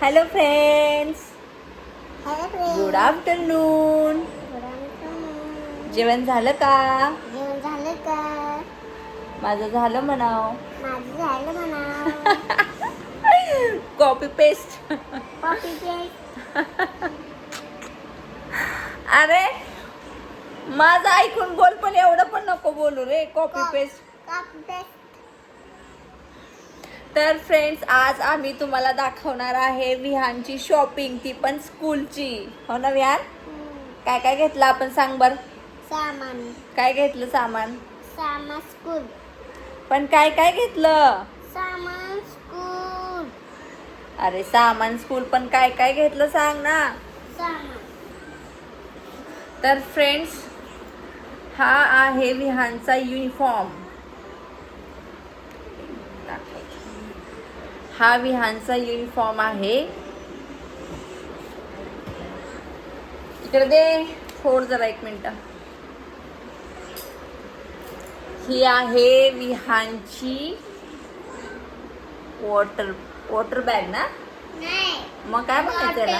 Hello friends, hello friend. Good afternoon. जेवण झालं का? जेवण झालं का? माझं झालं म्हणाव. माझं झालं म्हणा. Copy paste. Copy paste. अरे माझं ऐकून बोल, पण एवढं पण नको बोलू रे. Copy paste. Copy paste. तर फ्रेंड्स, आज आम्ही तुम्हाला दाखवणार आहे विहानची शॉपिंग, ती पण स्कूलची. हो ना विहान? काय काय घेतलं आपण सांग बर. सामान. काय घेतलं सामान? सामान स्कूल. पण काय काय घेतलं? सामान स्कूल. अरे सामान स्कूल, पण काय काय घेतलं सांग ना. सामान. तर फ्रेंड्स, हा आहे विहानचा युनिफॉर्म. हा विहानचा युनिफॉर्म आहे. इकडे दे, फोड जरा 1 मिनिट. ही आहे विहानची वॉटर बॅग ना. नाही. मग काय म्हणायचं याला?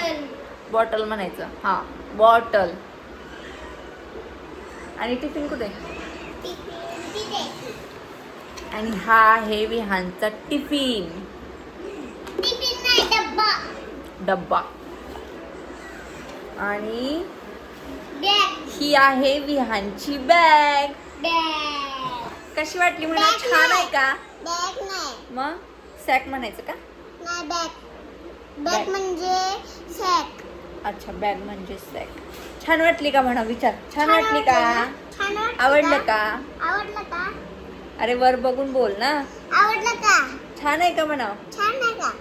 बॉटल म्हणायचं. हा, बॉटल. आणि टिफिन कुठे? आणि हा आहे विहानचा टिफिन. टिफिन नाही, डब्बा. डब्बा. आणि बॅग. ही आहे विहानची बॅग. बॅग. कशी वाटली म्हणा? बॅग छान नाही. आहे का? बॅग नाही. मग सॅक म्हणायचं का? नाही, बॅग. बॅग. बॅग म्हणजे सॅक. अच्छा, बॅग म्हणजे सॅक. छान वाटली का म्हणा? विचार. छान वाटली का? छान वाटलं. आवडलं का? आवडलं का? अरे वर बघून बोल ना. आवडलं का? छान आहे का म्हणा? छान आहे का?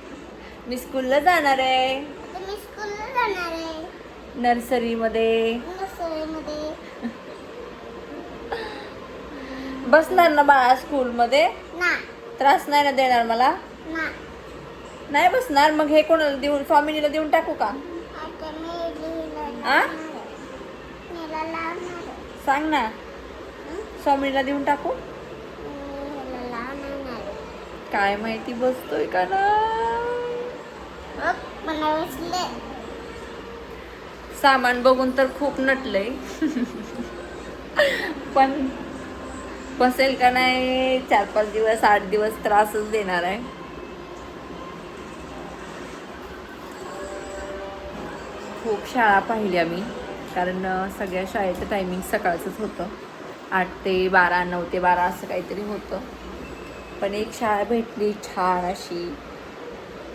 मी स्कूलला जाणार आहे. तुम्ही स्कूलला जाणार आहे. नर्सरीमध्ये. नर्सरीमध्ये. बसणार ना बाळा स्कूलमध्ये? ना. त्रास नाही ना देणार मला? ना. नाही बसणार. मग हे कोणाला देऊन, स्वामिनीला देऊन टाकू का? आता मी लिहिलं आ? मीला लावणार. सांग ना. स्वामिनीला देऊन टाकू? मीला लावणार. काय माहिती बसतोय का ना. मला बसले. सामान बघून तर खूप नटलंय. पण बसेल का नाही? 4-5 दिवस 8 दिवस त्रासच देणार आहे. खूप शाळा पाहिल्या मी, कारण सगळ्या शाळेचं टायमिंग सकाळचंच होतं. 8 ते 12, 9 ते 12 असं काहीतरी होतं. पण एक शाळा भेटली छान अशी,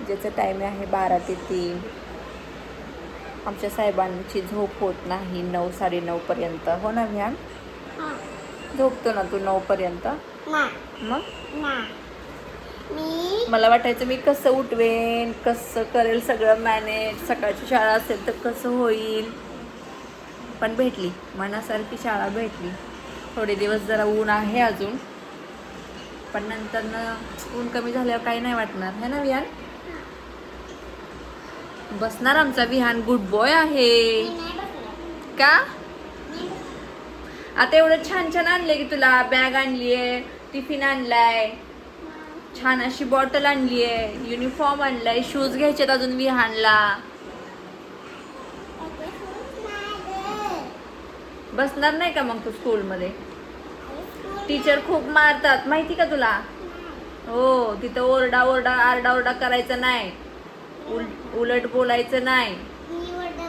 ज्याचं टाईम आहे 12 ते 3. आमच्या साहेबांची झोप होत नाही 9, 9:30 पर्यंत. हो ना विहान? झोपतो ना तू 9 पर्यंत? ना. मग ना. मी मला वाटायचं मी कसं उठवेन, कसं करेल सगळं मॅनेज. सकाळची शाळा असेल तर कसं होईल. पण भेटली, मनासारखी शाळा भेटली. थोडे दिवस जरा ऊन आहे अजून, पण नंतर ऊन कमी झाल्यावर काही नाही वाटणार. है ना विहान? बसणार आमचा विहान. गुड बॉय आहे नाही बसले. का? आता एवढं छान छान आणले की तुला. बॅग आणलीये, टिफिन आणलाय, छान अशी बॉटल आणलीये, युनिफॉर्म आणलाय, शूज घ्यायचेत अजून विहानला. बसणार नाही का मग तू स्कूलमध्ये? टीचर खूप मारतात माहिती का तुला? हो, तिथं आरडा करायचा नाही. उलट बोलायचं नाही. मी उलट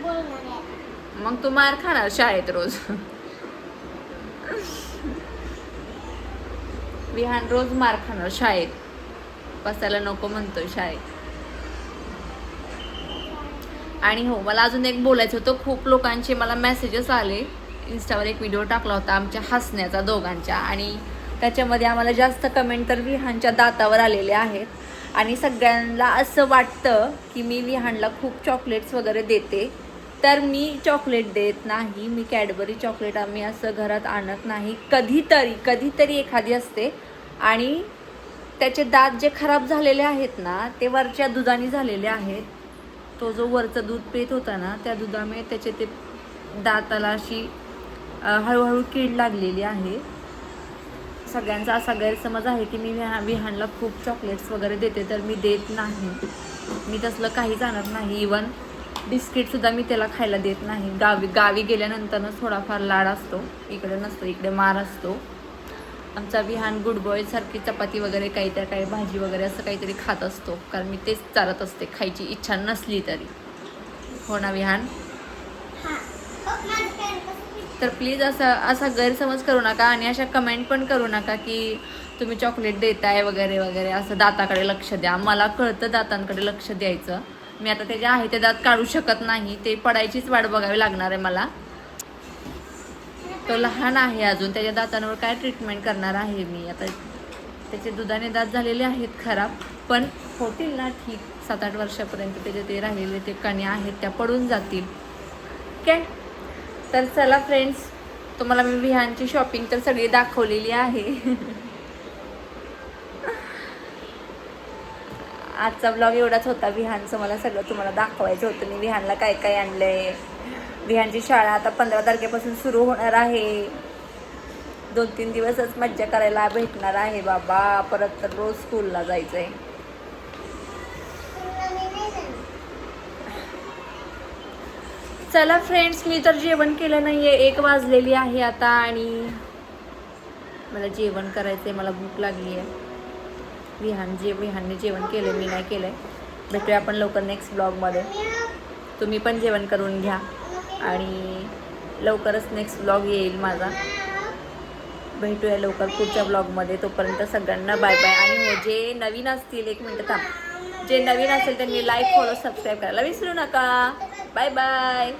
बोलणार आहे. मग तू मार खाणार शाळेत रोज. विहान रोज मार खाणार शाळेत. बसायला नको म्हणतोय शाळेत. आणि हो, मला अजून एक बोलायचं होतं. खूप लोकांचे मला मेसेजेस आले. इन्स्टावर एक व्हिडिओ टाकला होता आमच्या हसण्याचा, दोघांच्या, आणि त्याच्यामध्ये आम्हाला जास्त कमेंट तर विहानच्या दातावर आलेले आहेत. आणि सगळ्यांना असं वाटतं की मी विहानला खूप चॉकलेट्स वगैरे देते. तर मी चॉकलेट देत नाही. मी कॅडबरी चॉकलेट आम्ही असं घरात आणत नाही. कधीतरी एखादी असते. आणि त्याचे दात जे खराब झालेले आहेत ना, ते वरच्या दुधाने झालेले आहेत. तो जो वरचं दूध पित होता ना, त्या दुधामुळे त्याचे ते दाताला अशी हळूहळू कीड लागलेली आहे. सगळ्यांचा असा गैरसमज आहे की मी विहानला खूप चॉकलेट्स वगैरे देते, तर मी देत नाही. मी तसलं काहीच आणत नाही. इवन बिस्किटसुद्धा मी त्याला खायला देत नाही. गावी गेल्यानंतरच थोडाफार लाड असतो, इकडे नसतो, इकडे मार असतो. आमचा विहान गुड बॉय सारखी चपाती वगैरे काही भाजी वगैरे असं काहीतरी खात असतो, कारण मी तेच चालत असते खायची इच्छा नसली तरी. हो ना विहान? तर प्लीज असा गैरसमज करू नका आणि अशा कमेंट पण करू नका की तुम्ही चॉकलेट देताय वगैरे वगैरे. असं दाताकडे लक्ष द्या. मला कळतं दातांकडे लक्ष द्यायचं. मी आता त्याचे आहे ते दात काढू शकत नाही, ते पडायचीच वाट बघावी लागणार आहे मला. तो लहान आहे अजून, त्याच्या दातांवर काय ट्रीटमेंट करणार आहे मी आता. त्याचे दुधाने दात झालेले आहेत खराब, पण होतील ना ठीक. 7-8 वर्षापर्यंत त्याचे ते राहिलेले ते कण्या आहेत त्या पडून जातील. ओके, तर चला फ्रेंड्स, तुम्हाला मी विहानची शॉपिंग तर सगळी दाखवलेली आहे. आजचा ब्लॉग एवढाच होता. विहानचं मला सगळं तुम्हाला दाखवायचं होतं. मी विहानला काय काय आणलंय. विहानची शाळा आता 15 तारखेपासून सुरू होणार आहे. 2-3 दिवसच मज्जा करायला भेटणार आहे बाबा. परत तर रोज स्कूलला जायचं आहे. चला फ्रेंड्स, मी तर जेवण केलं नाही आहे. 1 वाजलेली आहे आता आणि मला जेवण करायचं आहे. मला भूक लागली आहे. विहानने जेवण केलं, मी नाही केलं आहे. भेटूया आपण लवकर नेक्स्ट ब्लॉगमध्ये. तुम्ही पण जेवण करून घ्या आणि लवकरच नेक्स्ट ब्लॉग येईल माझा. भेटूया लवकर पुढच्या ब्लॉगमध्ये. तोपर्यंत सगळ्यांना बाय बाय. आणि हो, जे नवीन असतील, 1 मिनिट थांब, जे नवीन असेल त्यांनी लाईक, फॉलो, सबस्क्राईब करायला विसरू नका. Bye bye.